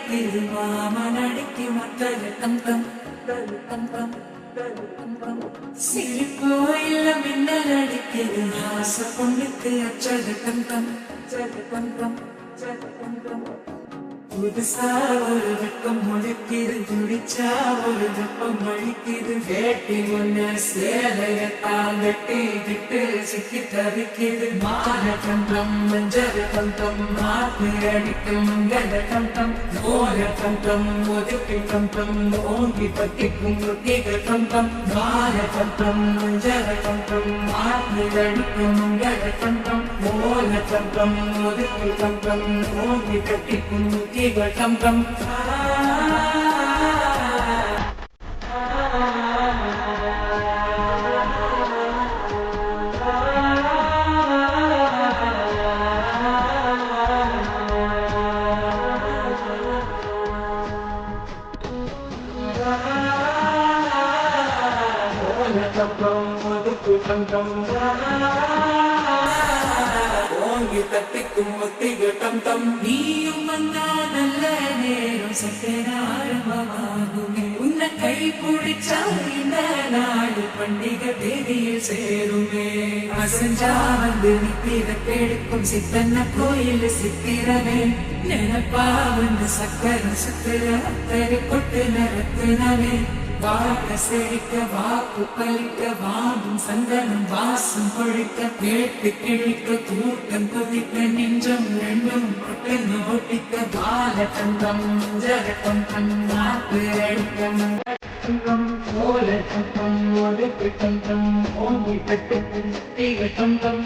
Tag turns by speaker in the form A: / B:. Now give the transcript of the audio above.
A: அடிக்குது மாமன் அடிக்கு மத்தது டம் டம் டம் டம் டம் சிரிப்போ இல்ல மின்னல் அடிக்குது ஆசை பொண்ணுக்கு அச்சது டம் டம் டம் டம் டம் புதுசா ஒரு வெப்பம் முழிக்குது துடிச்சா ஒரு வெப்பம் அழிக்குது வேட்டி ஒண்ணு சேலைய தாங்கட்டி விட்டு சிக்கி தவிக்குது மான கண்டம் மஞ்சள் கண்டம் மாத்து அடிக்கும் மங்கள கண்டம் ஓர கண்டம் ஒதுக்கி கண்டம் ஓங்கி பட்டிக்கும் முட்டிகள் கண்டம் மான கண்டம் மஞ்சள் கண்டம் மாத்து அடிக்கும் மங்கள கண்டம் ஓர கண்டம் ஒதுக்கி கண்டம் ஓங்கி பட்டிக்கும் முட்டி Come, come. தட்டிக்கும் ஒத்திகள் டம் டம் நீயும் வந்தா நல்ல நேரம் சட்டென ஆரம்பமாகுமே உன்னை கை பிடிச்சா இந்த நாடு பண்டிகை தேதியில் சேருமே அசஞ்சா வந்து நித்திர கெடுக்கும் சித்தன்ன கோயில் சித்திரமே நினைப்பா வந்து சக்கரம் சுத்துற அத்தரை கொட்டு நடத்துனவே வாழ செழிக்க வாக்கு பலிக்க வாடும் சந்தனம் வாசம் கொழிக்க கேட்டு கிழிக்க கூட்டம் கொதிக்க நெஞ்சம் ரெண்டும் கொட்டன்னு ஒட்டிக்க பால தந்தம் ஜரகம் நாட்டு அடிக்கம் போல தந்தம் ஒடுக்கு தந்தம் ஓங்கி தட்டு தந்தம்